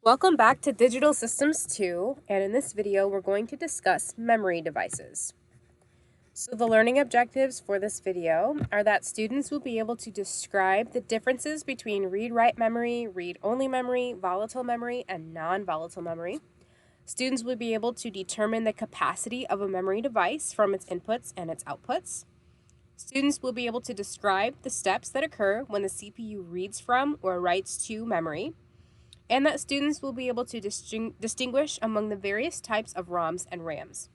Welcome back to Digital Systems 2, and in this video we're going to discuss memory devices. So the learning objectives for this video are that students will be able to describe the differences between read-write memory, read-only memory, volatile memory, and non-volatile memory. Students will be able to determine the capacity of a memory device from its inputs and its outputs. Students will be able to describe the steps that occur when the CPU reads from or writes to memory, and that students will be able to distinguish among the various types of ROMs and RAMs.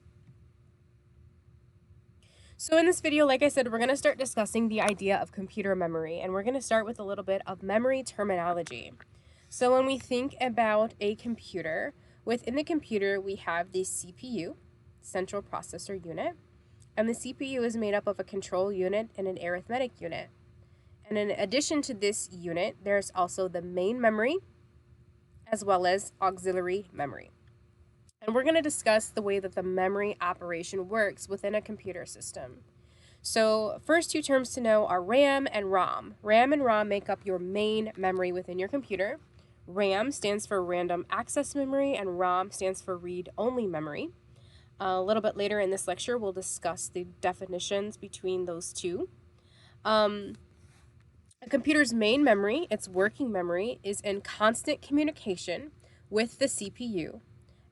So in this video, like I said, we're going to start discussing the idea of computer memory, and we're going to start with a little bit of memory terminology. So when we think about a computer, within the computer we have the CPU, central processor unit, and the CPU is made up of a control unit and an arithmetic unit. And in addition to this unit, there's also the main memory, as well as auxiliary memory. And we're going to discuss the way that the memory operation works within a computer system. So first two terms to know are RAM and ROM. RAM and ROM make up your main memory within your computer. RAM stands for random access memory, and ROM stands for read-only memory. A little bit later in this lecture, we'll discuss the definitions between those two. A computer's main memory, its working memory, is in constant communication with the CPU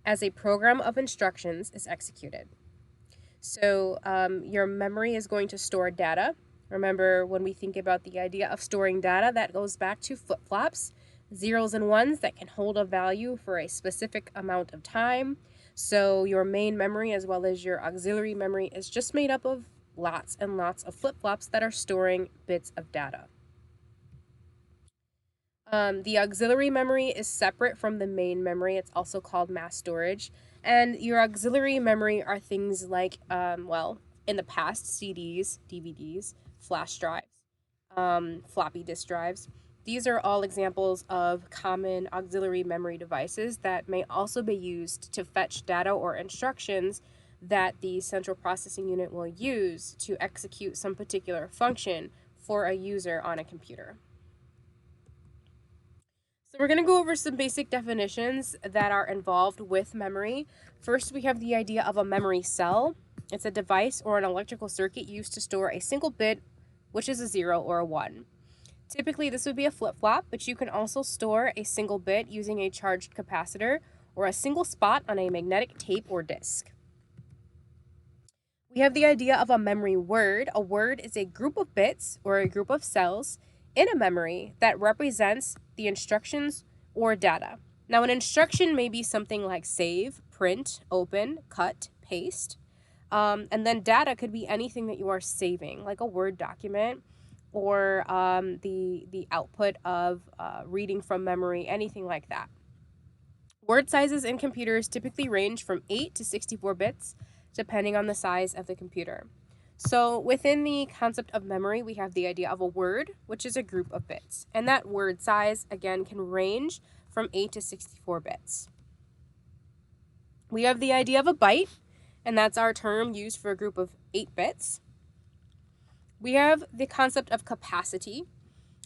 as a program of instructions is executed. So your memory is going to store data. Remember, when we think about the idea of storing data, that goes back to flip-flops, zeros and ones that can hold a value for a specific amount of time. So your main memory as well as your auxiliary memory is just made up of lots and lots of flip-flops that are storing bits of data. The auxiliary memory is separate from the main memory. It's also called mass storage. And your auxiliary memory are things like, in the past, CDs, DVDs, flash drives, floppy disk drives. These are all examples of common auxiliary memory devices that may also be used to fetch data or instructions that the central processing unit will use to execute some particular function for a user on a computer. So we're going to go over some basic definitions that are involved with memory. First, we have the idea of a memory cell. It's a device or an electrical circuit used to store a single bit, which is a 0 or a 1. Typically, this would be a flip-flop, but you can also store a single bit using a charged capacitor or a single spot on a magnetic tape or disk. We have the idea of a memory word. A word is a group of bits or a group of cells in a memory that represents the instructions or data. Now, an instruction may be something like save, print, open, cut, paste, and then data could be anything that you are saving, like a Word document or the output of reading from memory, anything like that. Word sizes in computers typically range from 8 to 64 bits, depending on the size of the computer. So within the concept of memory, we have the idea of a word, which is a group of bits. And that word size, again, can range from 8 to 64 bits. We have the idea of a byte, and that's our term used for a group of 8 bits. We have the concept of capacity.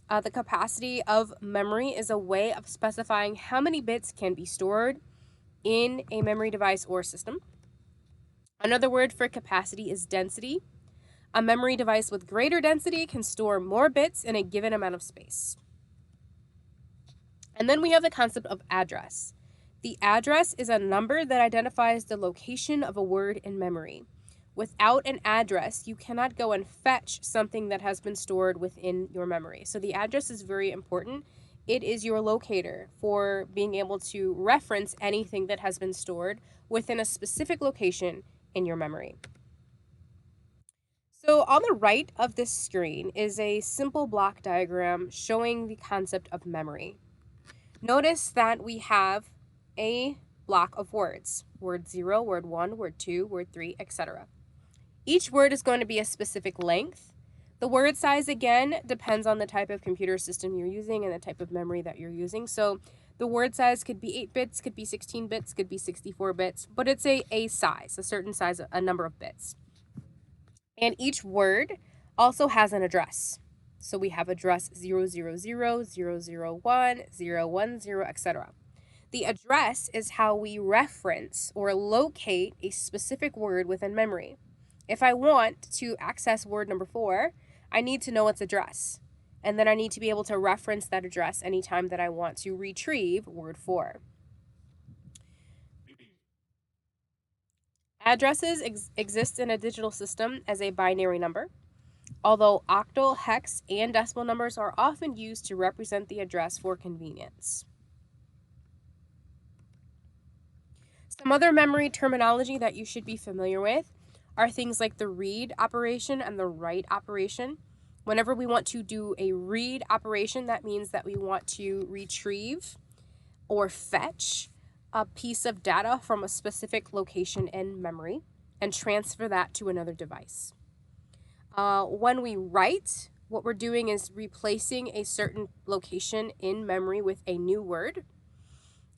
The capacity of memory is a way of specifying how many bits can be stored in a memory device or system. Another word for capacity is density. A memory device with greater density can store more bits in a given amount of space. And then we have the concept of address. The address is a number that identifies the location of a word in memory. Without an address, you cannot go and fetch something that has been stored within your memory. So the address is very important. It is your locator for being able to reference anything that has been stored within a specific location in your memory. So on the right of this screen is a simple block diagram showing the concept of memory. Notice that we have a block of words, word 0, word 1, word 2, word 3, etc. Each word is going to be a specific length. The word size, again, depends on the type of computer system you're using and the type of memory that you're using. So the word size could be 8 bits, could be 16 bits, could be 64 bits, but it's a size, a certain size, a number of bits. And each word also has an address. So we have address 000, 001, 010, etc. The address is how we reference or locate a specific word within memory. If I want to access word number 4, I need to know its address. And then I need to be able to reference that address anytime that I want to retrieve word 4. Addresses exist in a digital system as a binary number, although octal, hex, and decimal numbers are often used to represent the address for convenience. Some other memory terminology that you should be familiar with are things like the read operation and the write operation. Whenever we want to do a read operation, that means that we want to retrieve or fetch a piece of data from a specific location in memory and transfer that to another device. When we write, what we're doing is replacing a certain location in memory with a new word.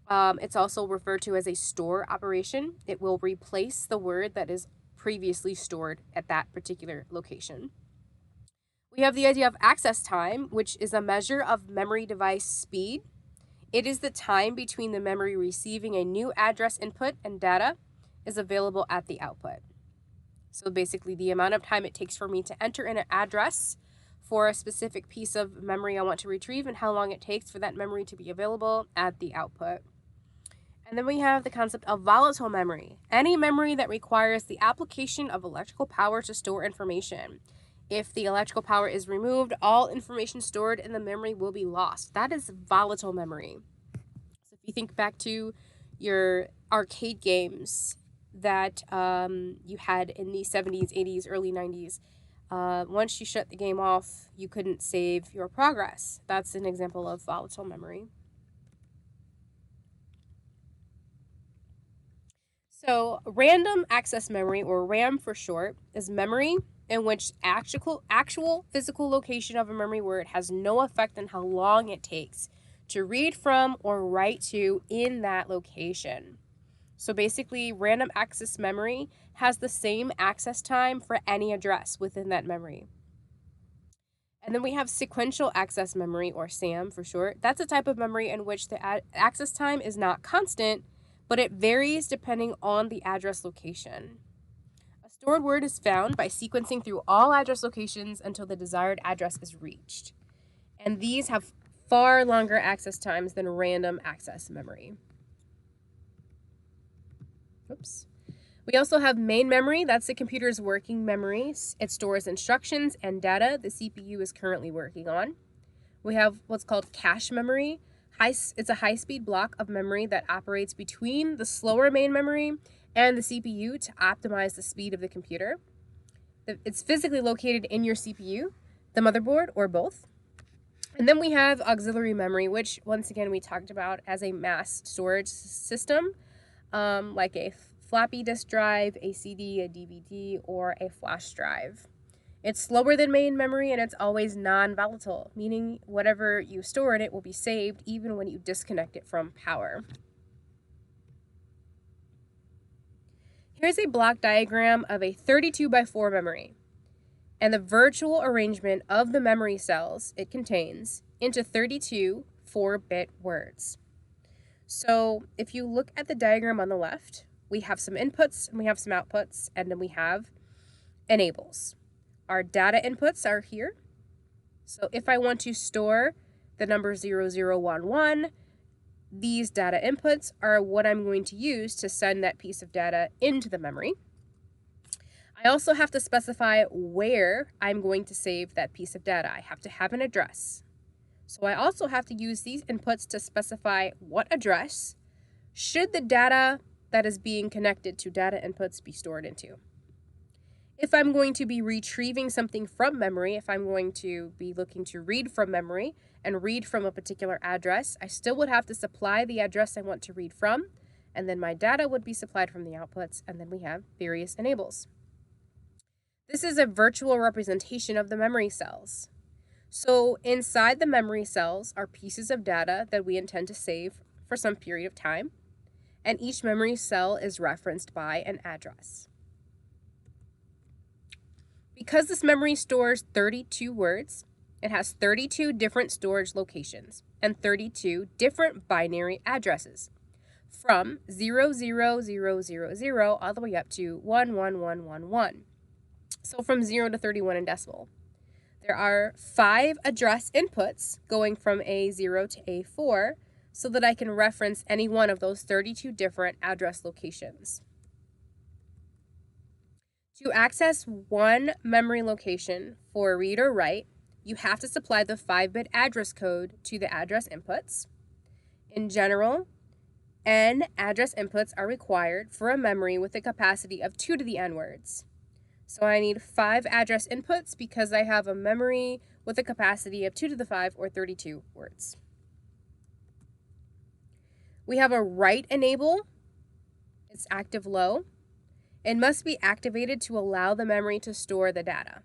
It's also referred to as a store operation. It will replace the word that is previously stored at that particular location. We have the idea of access time, which is a measure of memory device speed. It is the time between the memory receiving a new address input and data is available at the output. So basically the amount of time it takes for me to enter in an address for a specific piece of memory I want to retrieve and how long it takes for that memory to be available at the output. And then we have the concept of volatile memory. Any memory that requires the application of electrical power to store information. If the electrical power is removed, all information stored in the memory will be lost. That is volatile memory. So if you think back to your arcade games that you had in the 70s, 80s, early 90s, once you shut the game off, you couldn't save your progress. That's an example of volatile memory. So random access memory, or RAM for short, is memory in which actual physical location of a memory word has no effect on how long it takes to read from or write to in that location. So basically, random access memory has the same access time for any address within that memory. And then we have sequential access memory, or SAM for short. That's a type of memory in which the access time is not constant, but it varies depending on the address location. A stored word is found by sequencing through all address locations until the desired address is reached. And these have far longer access times than random access memory. Oops. We also have main memory. That's the computer's working memory. It stores instructions and data the CPU is currently working on. We have what's called cache memory. It's a high-speed block of memory that operates between the slower main memory and the CPU to optimize the speed of the computer. It's physically located in your CPU, the motherboard, or both. And then we have auxiliary memory, which once again we talked about as a mass storage system, like a floppy disk drive, a CD, a DVD, or a flash drive. It's slower than main memory and it's always non-volatile, meaning whatever you store in it will be saved even when you disconnect it from power. Here's a block diagram of a 32x4 memory and the virtual arrangement of the memory cells it contains into 32 4-bit words. So if you look at the diagram on the left, we have some inputs and we have some outputs, and then we have enables. Our data inputs are here. So if I want to store the number 0011, these data inputs are what I'm going to use to send that piece of data into the memory. I also have to specify where I'm going to save that piece of data. I have to have an address. So I also have to use these inputs to specify what address should the data that is being connected to data inputs be stored into. If I'm going to be retrieving something from memory, if I'm going to be looking to read from memory and read from a particular address, I still would have to supply the address I want to read from, and then my data would be supplied from the outputs, and then we have various enables. This is a virtual representation of the memory cells. So inside the memory cells are pieces of data that we intend to save for some period of time, and each memory cell is referenced by an address. Because this memory stores 32 words, it has 32 different storage locations and 32 different binary addresses. from 00000 all the way up to 11111. So from 0 to 31 in decimal. There are 5 address inputs going from A0 to A4 so that I can reference any one of those 32 different address locations. To access one memory location for read or write, you have to supply the 5-bit address code to the address inputs. In general, n address inputs are required for a memory with a capacity of 2 to the n words. So I need 5 address inputs because I have a memory with a capacity of 2 to the 5 or 32 words. We have a write enable. It's active low. It must be activated to allow the memory to store the data.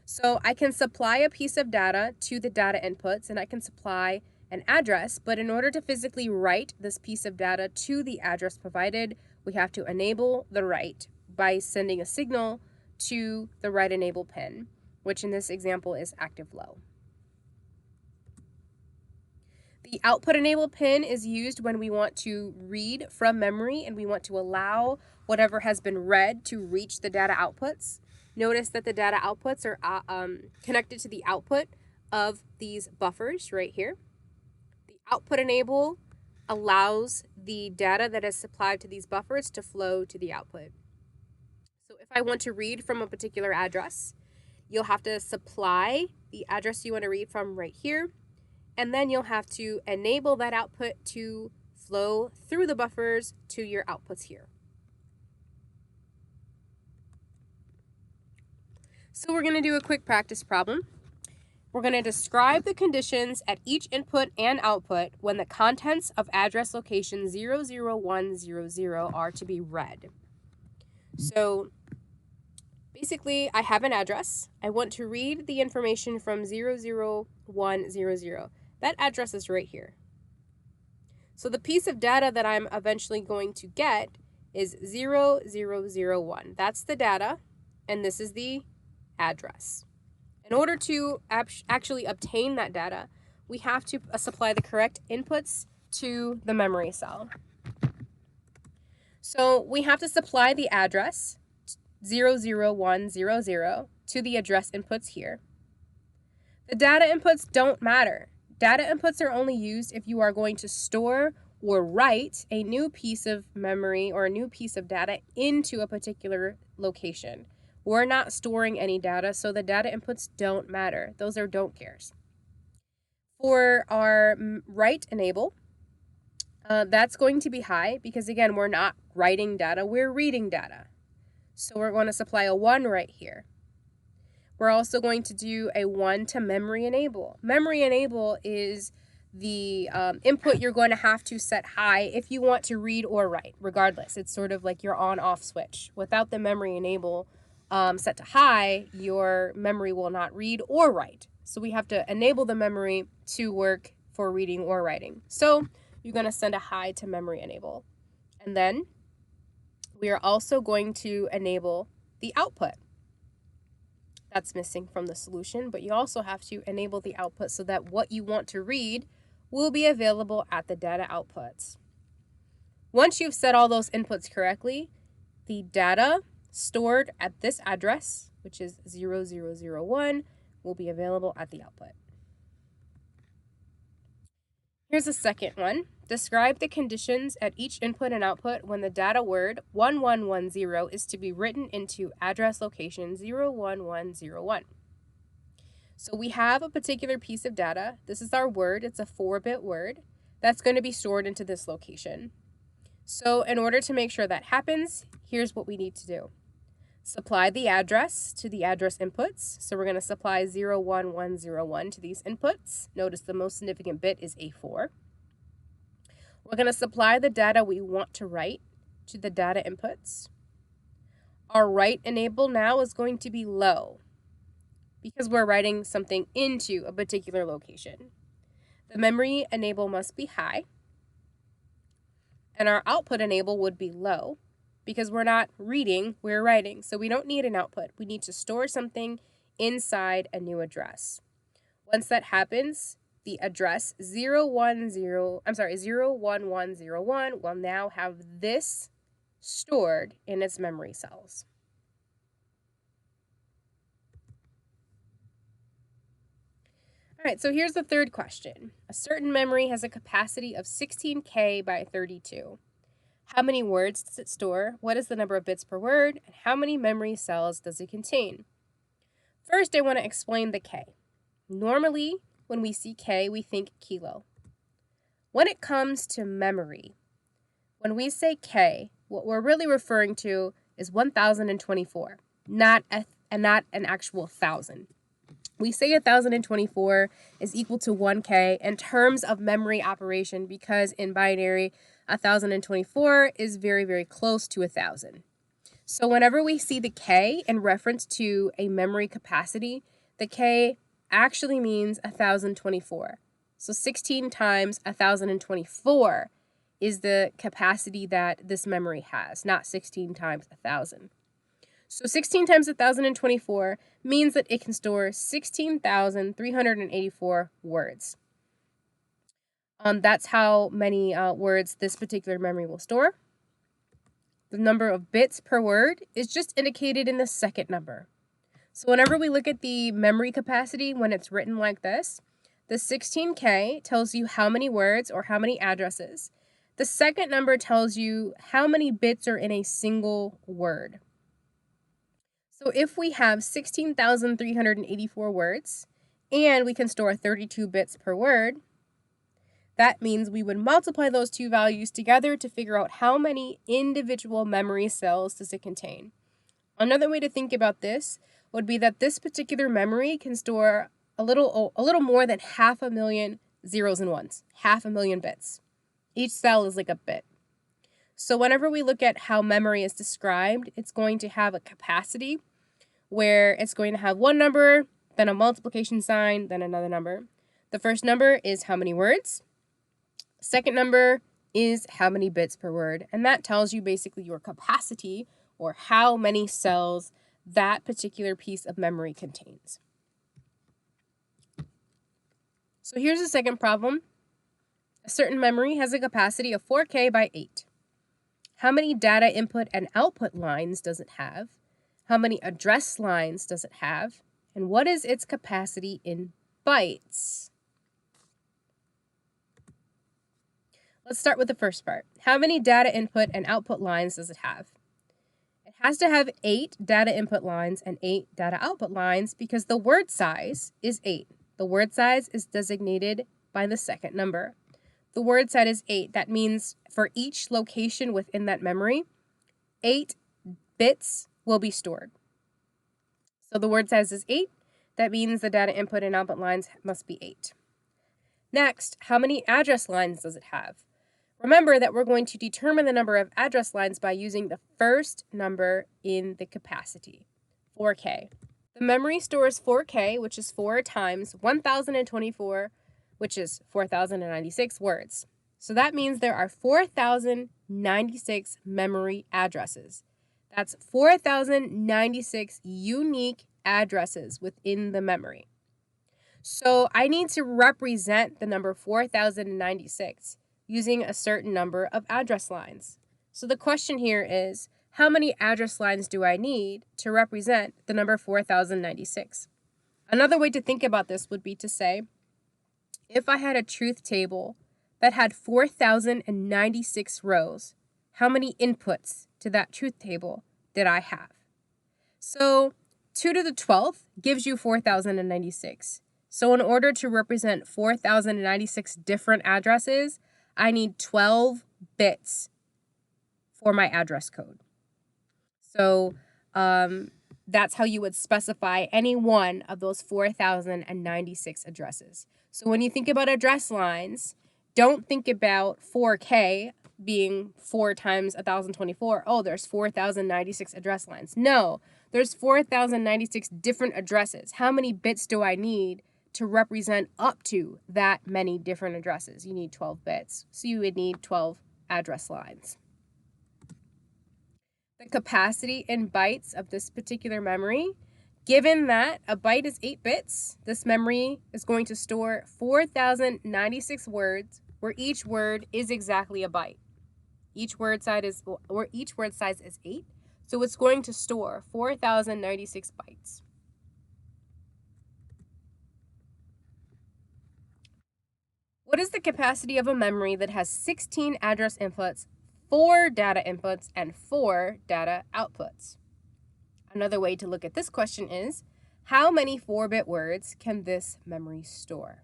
So I can supply a piece of data to the data inputs and I can supply an address, but in order to physically write this piece of data to the address provided, we have to enable the write by sending a signal to the write enable pin, which in this example is active low. The output enable pin is used when we want to read from memory and we want to allow whatever has been read to reach the data outputs. Notice that the data outputs are connected to the output of these buffers right here. The output enable allows the data that is supplied to these buffers to flow to the output. So if I want to read from a particular address, you'll have to supply the address you want to read from right here, and then you'll have to enable that output to flow through the buffers to your outputs here. So we're going to do a quick practice problem. We're going to describe the conditions at each input and output when the contents of address location 00100 are to be read. So basically, I have an address. I want to read the information from 00100. That address is right here. So the piece of data that I'm eventually going to get is 0001. That's the data, and this is the address. In order to actually obtain that data, we have to supply the correct inputs to the memory cell. So we have to supply the address 00100 to the address inputs here. The data inputs don't matter. Data inputs are only used if you are going to store or write a new piece of memory or a new piece of data into a particular location. We're not storing any data, so the data inputs don't matter. Those are don't cares. For our write enable, that's going to be high because, again, we're not writing data, we're reading data. So we're going to supply a 1 right here. We're also going to do a 1 to memory enable. Memory enable is the input you're going to have to set high if you want to read or write, regardless. It's sort of like your on-off switch. Without the memory enable set to high, your memory will not read or write. So we have to enable the memory to work for reading or writing. So you're going to send a high to memory enable. And then we are also going to enable the output. That's missing from the solution, but you also have to enable the output so that what you want to read will be available at the data outputs. Once you've set all those inputs correctly, the data stored at this address, which is 0001, will be available at the output. Here's a second one. Describe the conditions at each input and output when the data word 1110 is to be written into address location 01101. So we have a particular piece of data. This is our word. It's a 4-bit word that's going to be stored into this location. So in order to make sure that happens, here's what we need to do. Supply the address to the address inputs. So we're going to supply 01101 to these inputs. Notice the most significant bit is A4. We're going to supply the data we want to write to the data inputs. Our write enable now is going to be low because we're writing something into a particular location. The memory enable must be high, and our output enable would be low because we're not reading, we're writing. So we don't need an output. We need to store something inside a new address. Once that happens, the address 01101 will now have this stored in its memory cells. All right, so here's the third question. A certain memory has a capacity of 16K by 32. How many words does it store? What is the number of bits per word? And how many memory cells does it contain? First, I want to explain the K. Normally, when we see K, we think kilo. When it comes to memory, when we say K, what we're really referring to is 1024, not an actual 1,000. We say 1024 is equal to 1K in terms of memory operation because in binary, 1024 is very, very close to 1,000. So whenever we see the K in reference to a memory capacity, the K actually means 1024. So 16 times 1024 is the capacity that this memory has, not 16 times 1,000. So 16 times 1024 means that it can store 16,384 words. That's how many words this particular memory will store. The number of bits per word is just indicated in the second number. So whenever we look at the memory capacity when it's written like this, the 16K tells you how many words or how many addresses. The second number tells you how many bits are in a single word. So if we have 16,384 words and we can store 32 bits per word, that means we would multiply those two values together to figure out how many individual memory cells does it contain. Another way to think about this would be that this particular memory can store a little more than 500,000 zeros and ones, 500,000 bits. Each cell is like a bit. So whenever we look at how memory is described, it's going to have a capacity where it's going to have one number, then a multiplication sign, then another number. The first number is how many words. Second number is how many bits per word, and that tells you basically your capacity or how many cells that particular piece of memory contains. So here's the second problem. A certain memory has a capacity of 4K by 8. How many data input and output lines does it have? How many address lines does it have? And what is its capacity in bytes? Let's start with the first part. How many data input and output lines does it have? It has to have 8 data input lines and 8 data output lines because the word size is 8. The word size is designated by the second number. The word size is 8. That means for each location within that memory, 8 bits will be stored. So the word size is 8. That means the data input and output lines must be 8. Next, how many address lines does it have? Remember that we're going to determine the number of address lines by using the first number in the capacity, 4K. The memory stores 4K, which is 4 times 1024, which is 4,096 words. So that means there are 4,096 memory addresses. That's 4,096 unique addresses within the memory. So I need to represent the number 4,096 using a certain number of address lines. So the question here is, how many address lines do I need to represent the number 4,096? Another way to think about this would be to say, if I had a truth table that had 4,096 rows, how many inputs to that truth table did I have? So 2 to the 12th gives you 4,096. So in order to represent 4,096 different addresses, I need 12 bits for my address code. So that's how you would specify any one of those 4,096 addresses. So when you think about address lines, don't think about 4K being 4 times 1,024. Oh, there's 4,096 address lines. No, there's 4,096 different addresses. How many bits do I need to represent up to that many different addresses? You need 12 bits. So you would need 12 address lines. The capacity in bytes of this particular memory Given that a byte is 8 bits, this memory is going to store 4,096 words, where each word is exactly a byte. Each word size is 8, so it's going to store 4,096 bytes. What is the capacity of a memory that has 16 address inputs, 4 data inputs, and 4 data outputs? Another way to look at this question is, how many 4-bit words can this memory store?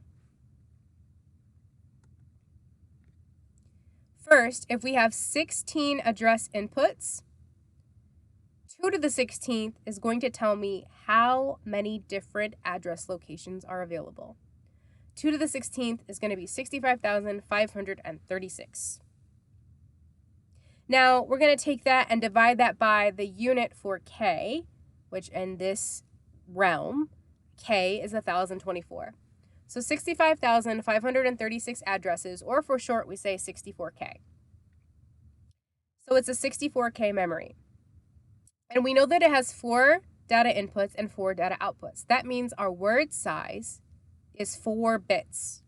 First, if we have 16 address inputs, 2 to the 16th is going to tell me how many different address locations are available. 2 to the 16th is going to be 65,536. Now, we're going to take that and divide that by the unit for K, which in this realm, K is 1,024. So 65,536 addresses, or for short, we say 64K. So it's a 64K memory. And we know that it has 4 data inputs and 4 data outputs. That means our word size is 4 bits.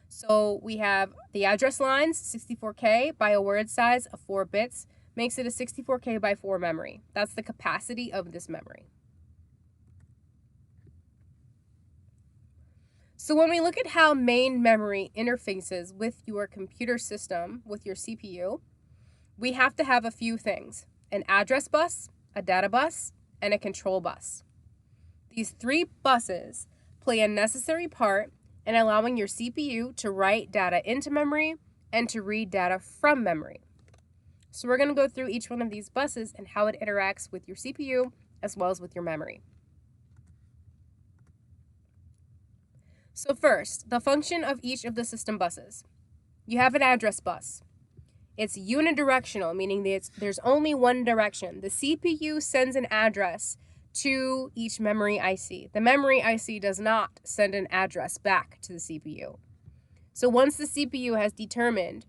So we have the address lines, 64K by a word size of 4 bits, makes it a 64K by 4 memory. That's the capacity of this memory. So when we look at how main memory interfaces with your computer system, with your CPU, we have to have a few things: an address bus, a data bus, and a control bus. These 3 buses play a necessary part in allowing your CPU to write data into memory and to read data from memory. So we're going to go through each one of these buses and how it interacts with your CPU as well as with your memory. So first, the function of each of the system buses. You have an address bus. It's unidirectional, meaning that there's only one direction. The CPU sends an address to each memory IC. The memory IC does not send an address back to the CPU. So once the CPU has determined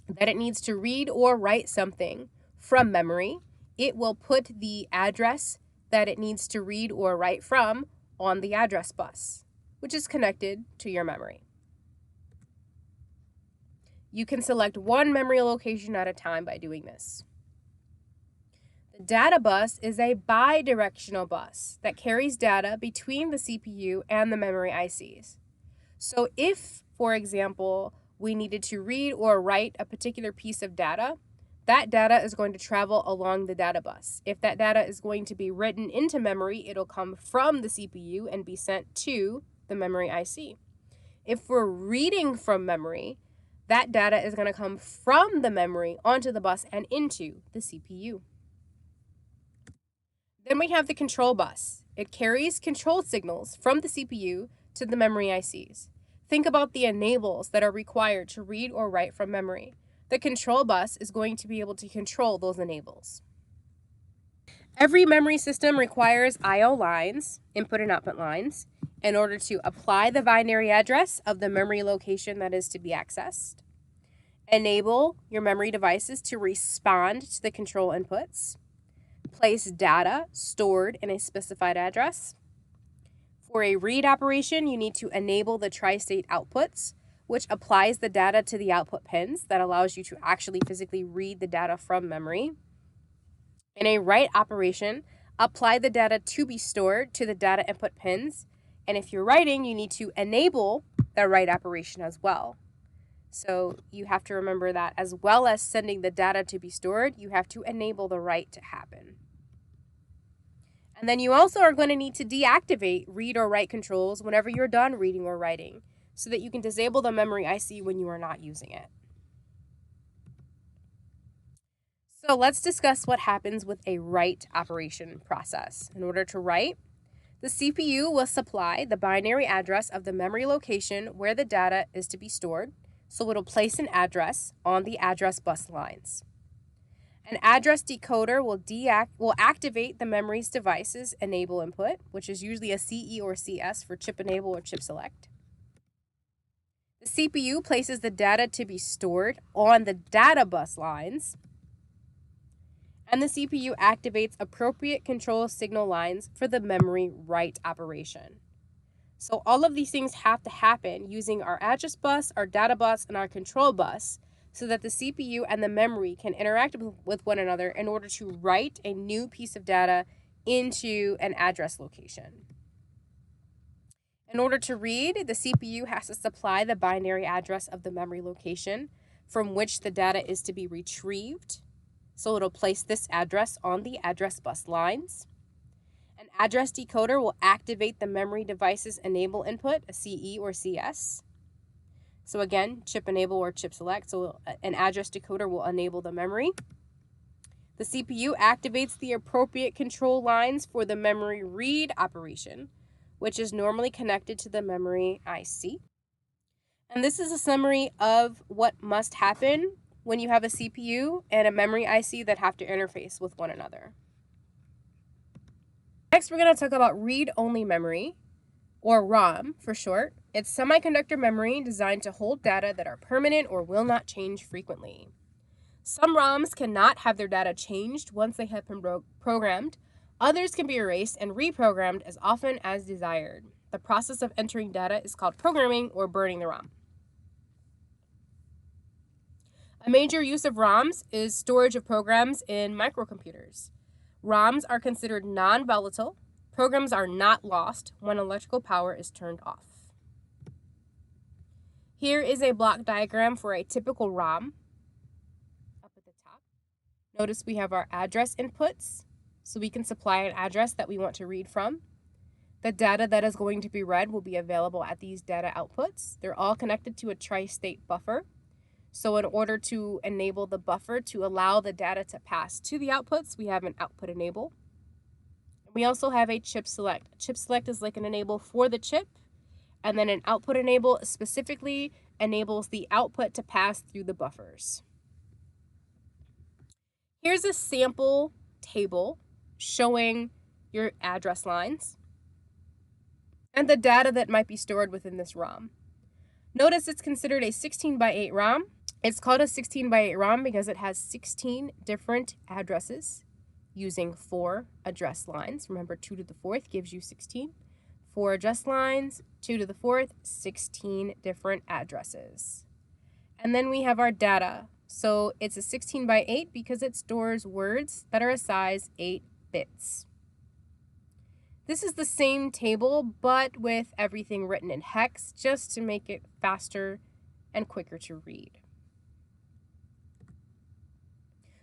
that it needs to read or write something from memory, it will put the address that it needs to read or write from on the address bus, which is connected to your memory. You can select one memory location at a time by doing this. The data bus is a bidirectional bus that carries data between the CPU and the memory ICs. So if, for example, we needed to read or write a particular piece of data, that data is going to travel along the data bus. If that data is going to be written into memory, it'll come from the CPU and be sent to the memory IC. If we're reading from memory, that data is going to come from the memory onto the bus and into the CPU. Then we have the control bus. It carries control signals from the CPU to the memory ICs. Think about the enables that are required to read or write from memory. The control bus is going to be able to control those enables. Every memory system requires I/O lines, input and output lines, in order to apply the binary address of the memory location that is to be accessed, enable your memory devices to respond to the control inputs, place data stored in a specified address. For a read operation, you need to enable the tri-state outputs, which applies the data to the output pins that allows you to actually physically read the data from memory. In a write operation, apply the data to be stored to the data input pins. And if you're writing, you need to enable the write operation as well. So you have to remember that as well as sending the data to be stored, you have to enable the write to happen. And then you also are going to need to deactivate read or write controls whenever you're done reading or writing, so that you can disable the memory IC when you are not using it. So let's discuss what happens with a write operation process. In order to write, the CPU will supply the binary address of the memory location where the data is to be stored, so it'll place an address on the address bus lines. An address decoder will activate the memory's device's enable input, which is usually a CE or CS for chip enable or chip select. The CPU places the data to be stored on the data bus lines. And the CPU activates appropriate control signal lines for the memory write operation. So all of these things have to happen using our address bus, our data bus, and our control bus so that the CPU and the memory can interact with one another in order to write a new piece of data into an address location. In order to read, the CPU has to supply the binary address of the memory location from which the data is to be retrieved. So it'll place this address on the address bus lines. An address decoder will activate the memory device's enable input, a CE or CS. So again, chip enable or chip select. So an address decoder will enable the memory. The CPU activates the appropriate control lines for the memory read operation, which is normally connected to the memory IC. And this is a summary of what must happen when you have a CPU and a memory IC that have to interface with one another. Next, we're going to talk about read-only memory, or ROM for short. It's semiconductor memory designed to hold data that are permanent or will not change frequently. Some ROMs cannot have their data changed once they have been programmed. Others can be erased and reprogrammed as often as desired. The process of entering data is called programming or burning the ROM. A major use of ROMs is storage of programs in microcomputers. ROMs are considered non-volatile. Programs are not lost when electrical power is turned off. Here is a block diagram for a typical ROM. Up at the top, notice we have our address inputs, so we can supply an address that we want to read from. The data that is going to be read will be available at these data outputs. They're all connected to a tri-state buffer. So in order to enable the buffer to allow the data to pass to the outputs, we have an output enable. We also have a chip select. A chip select is like an enable for the chip, and then an output enable specifically enables the output to pass through the buffers. Here's a sample table showing your address lines and the data that might be stored within this ROM. Notice it's considered a 16x8 ROM. It's called a 16x8 ROM because it has 16 different addresses using 4 address lines. Remember, 2 to the 4th gives you 16. 4 address lines, 2 to the 4th, 16 different addresses. And then we have our data. So it's a 16x8 because it stores words that are a size 8 bits. This is the same table, but with everything written in hex, just to make it faster and quicker to read.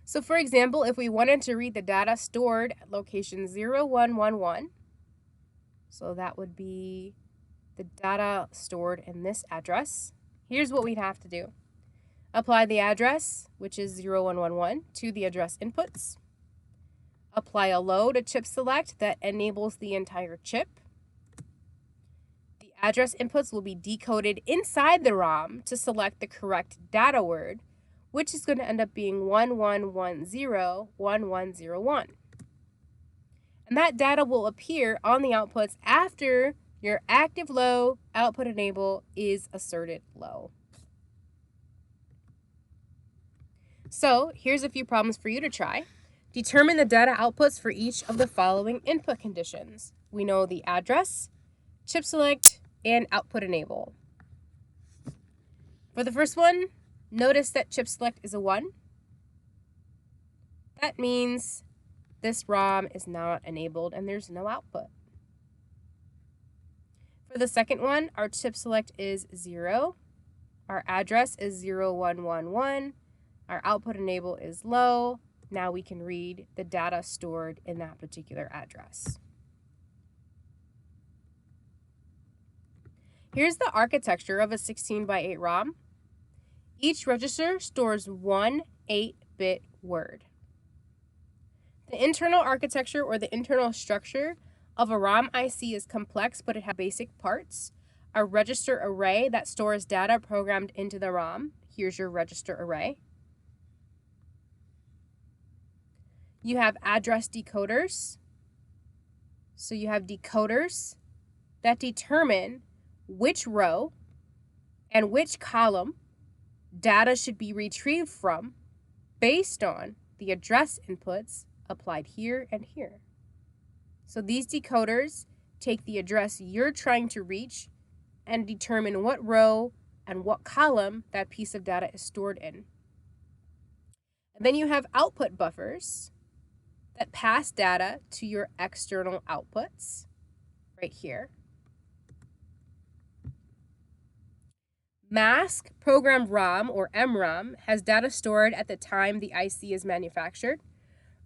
So for example, if we wanted to read the data stored at location 0111, so that would be the data stored in this address, here's what we'd have to do. Apply the address, which is 0111, to the address inputs. Apply a load, a chip select that enables the entire chip. The address inputs will be decoded inside the ROM to select the correct data word, which is going to end up being 11101101. And that data will appear on the outputs after your active low output enable is asserted low. So here's a few problems for you to try. Determine the data outputs for each of the following input conditions. We know the address, chip select, and output enable. For the first one, notice that chip select is a 1. That means this ROM is not enabled and there's no output. For the second one, our chip select is 0. Our address is 0111. Our output enable is low. Now we can read the data stored in that particular address. Here's the architecture of a 16x8 ROM. Each register stores one 8-bit word. The internal architecture or the internal structure of a ROM IC is complex, but it has basic parts. A register array that stores data programmed into the ROM. Here's your register array. You have address decoders. So you have decoders that determine which row and which column data should be retrieved from based on the address inputs applied here and here. So these decoders take the address you're trying to reach and determine what row and what column that piece of data is stored in. And then you have output buffers that pass data to your external outputs right here. Mask programmed ROM, or MROM, has data stored at the time the IC is manufactured.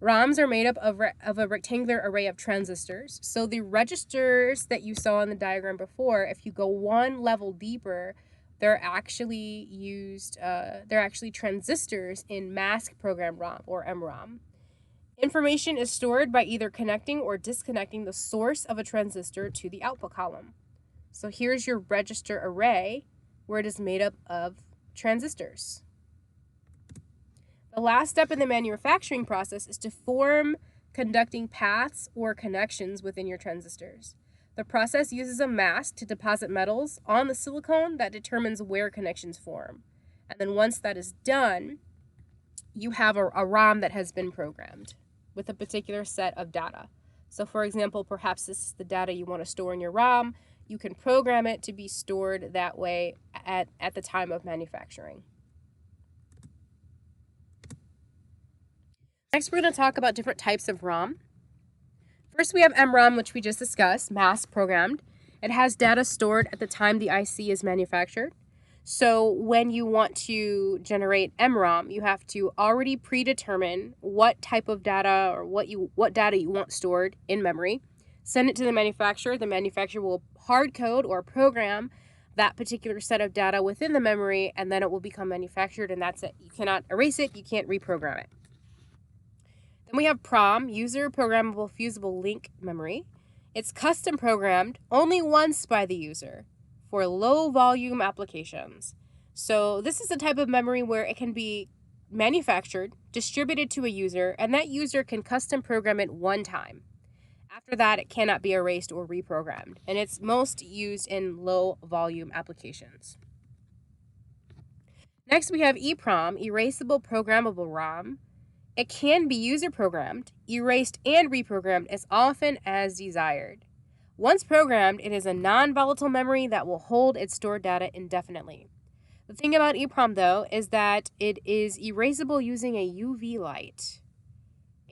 ROMs are made up of a rectangular array of transistors. So the registers that you saw in the diagram before, if you go one level deeper, they're actually transistors in mask programmed ROM, or MROM. Information is stored by either connecting or disconnecting the source of a transistor to the output column. So here's your register array, where it is made up of transistors. The last step in the manufacturing process is to form conducting paths or connections within your transistors. The process uses a mask to deposit metals on the silicon that determines where connections form. And then once that is done, you have a ROM that has been programmed with a particular set of data. So for example, perhaps this is the data you want to store in your ROM. You can program it to be stored that way at the time of manufacturing. Next, we're going to talk about different types of ROM. First, we have MROM, which we just discussed, mass programmed. It has data stored at the time the IC is manufactured. So when you want to generate MROM, you have to already predetermine what type of data or what data you want stored in memory. Send it to the manufacturer. The manufacturer will hard code or program that particular set of data within the memory, and then it will become manufactured, and that's it. You cannot erase it. You can't reprogram it. Then we have PROM, User Programmable Fusible Link Memory. It's custom programmed only once by the user for low volume applications. So this is a type of memory where it can be manufactured, distributed to a user, and that user can custom program it one time. After that, it cannot be erased or reprogrammed, and it's most used in low volume applications. Next, we have EPROM, Erasable Programmable ROM. It can be user programmed, erased, and reprogrammed as often as desired. Once programmed, it is a non-volatile memory that will hold its stored data indefinitely. The thing about EPROM, though, is that it is erasable using a UV light,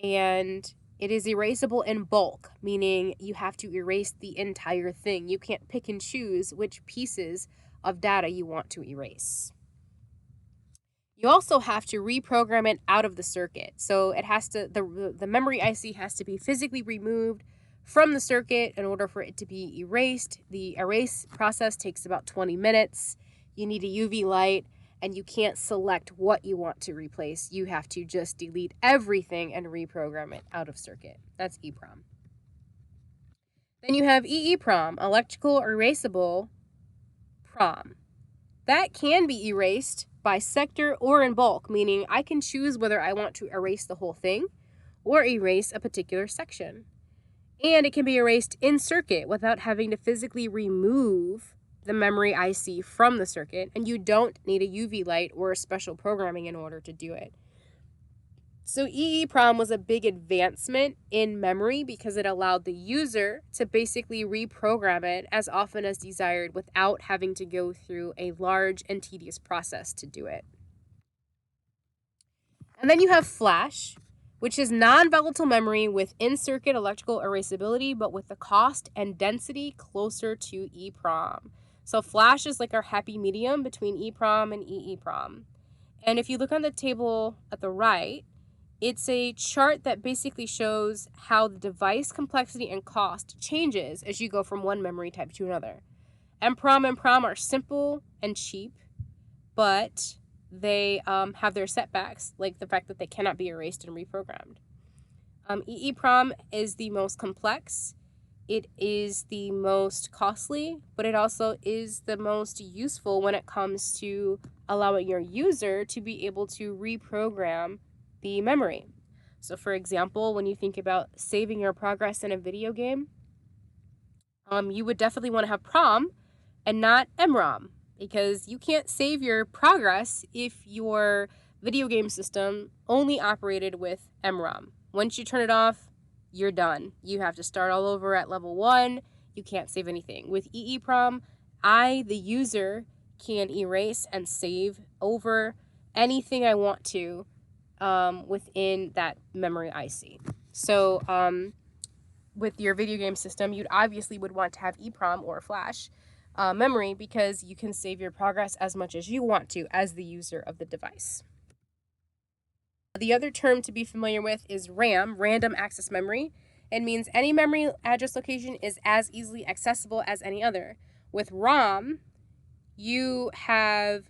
and it is erasable in bulk, meaning you have to erase the entire thing. You can't pick and choose which pieces of data you want to erase. You also have to reprogram it out of the circuit. So it has to, the memory IC has to be physically removed from the circuit in order for it to be erased. The erase process takes about 20 minutes. You need a UV light, and you can't select what you want to replace. You have to just delete everything and reprogram it out of circuit. That's EPROM. Then you have EEPROM, Electrical Erasable PROM. That can be erased by sector or in bulk, meaning I can choose whether I want to erase the whole thing or erase a particular section. And it can be erased in circuit without having to physically remove the memory IC from the circuit, and you don't need a UV light or a special programming in order to do it. So EEPROM was a big advancement in memory because it allowed the user to basically reprogram it as often as desired without having to go through a large and tedious process to do it. And then you have flash, which is non-volatile memory with in-circuit electrical erasability, but with the cost and density closer to EEPROM. So flash is like our happy medium between EEPROM and EEPROM. And if you look on the table at the right, it's a chart that basically shows how the device complexity and cost changes as you go from one memory type to another. MPROM and PROM are simple and cheap, but they have their setbacks, like the fact that they cannot be erased and reprogrammed. EEPROM is the most complex. It is the most costly, but it also is the most useful when it comes to allowing your user to be able to reprogram the memory. So for example, when you think about saving your progress in a video game, you would definitely want to have PROM and not MROM, because you can't save your progress if your video game system only operated with MROM. Once you turn it off, you're done. You have to start all over at level 1. You can't save anything. With EEPROM, I, the user, can erase and save over anything I want to within that memory IC. So with your video game system, you'd obviously would want to have EEPROM or flash memory because you can save your progress as much as you want to as the user of the device. The other term to be familiar with is RAM, random access memory. It means any memory address location is as easily accessible as any other. With ROM, you have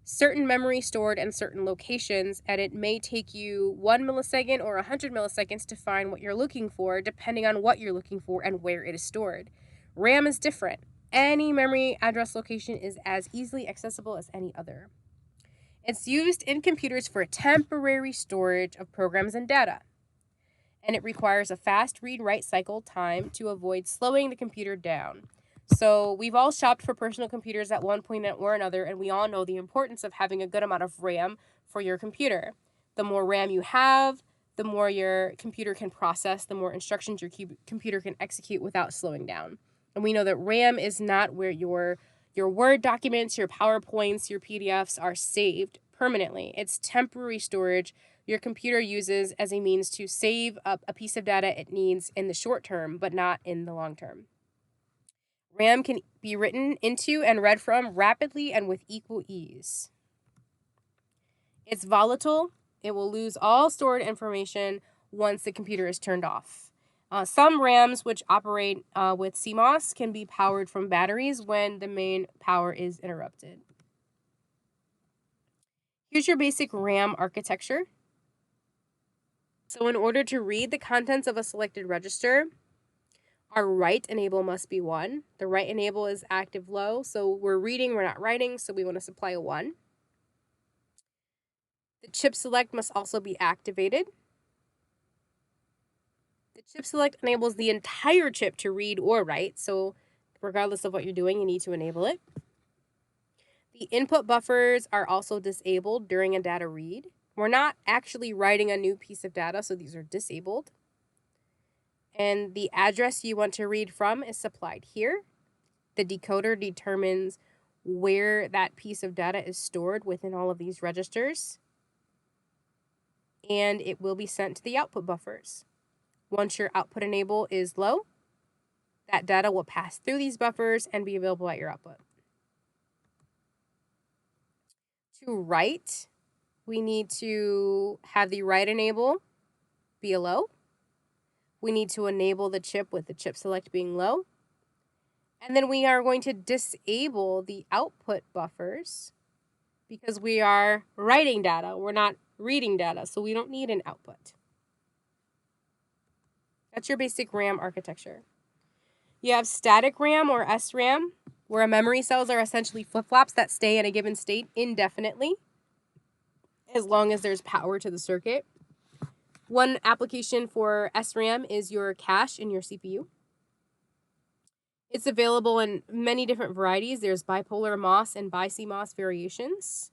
certain memory stored in certain locations, and it may take you 1 millisecond or 100 milliseconds to find what you're looking for, depending on what you're looking for and where it is stored. RAM is different. Any memory address location is as easily accessible as any other. It's used in computers for temporary storage of programs and data, and it requires a fast read-write cycle time to avoid slowing the computer down. So we've all shopped for personal computers at one point or another, and we all know the importance of having a good amount of RAM for your computer. The more RAM you have, the more your computer can process, the more instructions your computer can execute without slowing down. And we know that RAM is not where your Word documents, your PowerPoints, your PDFs are saved permanently. It's temporary storage your computer uses as a means to save up a piece of data it needs in the short term, but not in the long term. RAM can be written into and read from rapidly and with equal ease. It's volatile. It will lose all stored information once the computer is turned off. Some RAMs, which operate with CMOS, can be powered from batteries when the main power is interrupted. Here's your basic RAM architecture. So in order to read the contents of a selected register, our write enable must be 1. The write enable is active low, so we're reading, we're not writing, so we want to supply a 1. The chip select must also be activated. The chip select enables the entire chip to read or write, so regardless of what you're doing, you need to enable it. The input buffers are also disabled during a data read. We're not actually writing a new piece of data, so these are disabled. And the address you want to read from is supplied here. The decoder determines where that piece of data is stored within all of these registers. And it will be sent to the output buffers. Once your output enable is low, that data will pass through these buffers and be available at your output. To write, we need to have the write enable be a low. We need to enable the chip with the chip select being low. And then we are going to disable the output buffers because we are writing data. We're not reading data, so we don't need an output. That's your basic RAM architecture. You have static RAM or SRAM, where memory cells are essentially flip-flops that stay in a given state indefinitely, as long as there's power to the circuit. One application for SRAM is your cache in your CPU. It's available in many different varieties. There's bipolar MOS and BiCMOS variations.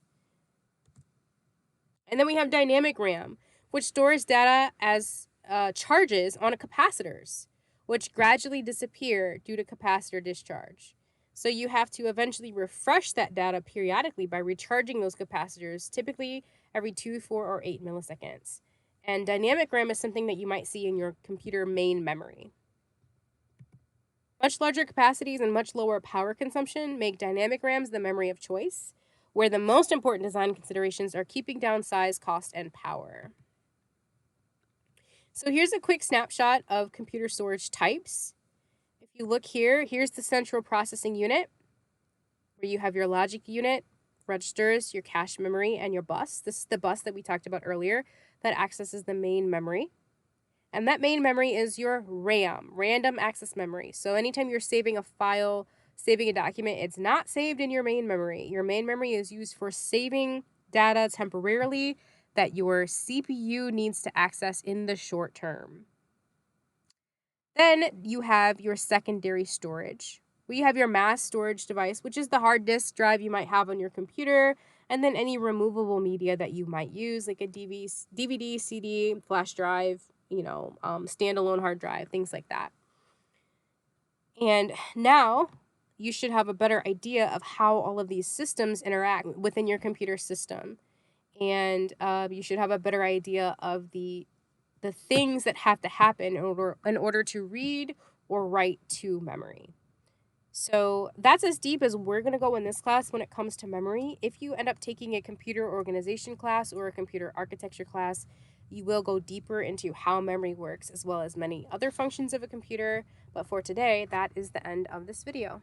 And then we have dynamic RAM, which stores data as charges on capacitors, which gradually disappear due to capacitor discharge. So you have to eventually refresh that data periodically by recharging those capacitors, typically every 2, 4, or 8 milliseconds. And dynamic RAM is something that you might see in your computer main memory. Much larger capacities and much lower power consumption make dynamic RAMs the memory of choice, where the most important design considerations are keeping down size, cost, and power. So here's a quick snapshot of computer storage types. If you look here, here's the central processing unit, where you have your logic unit, registers, your cache memory, and your bus. This is the bus that we talked about earlier that accesses the main memory. And that main memory is your RAM, random access memory. So anytime you're saving a file, saving a document, it's not saved in your main memory. Your main memory is used for saving data temporarily that your CPU needs to access in the short term. Then you have your secondary storage. We have your mass storage device, which is the hard disk drive you might have on your computer. and then any removable media that you might use, like a DVD, CD, flash drive, standalone hard drive, things like that. And now you should have a better idea of how all of these systems interact within your computer system. And you should have a better idea of the things that have to happen in order to read or write to memory. So that's as deep as we're going to go in this class when it comes to memory. If you end up taking a computer organization class or a computer architecture class, you will go deeper into how memory works as well as many other functions of a computer. But for today, that is the end of this video.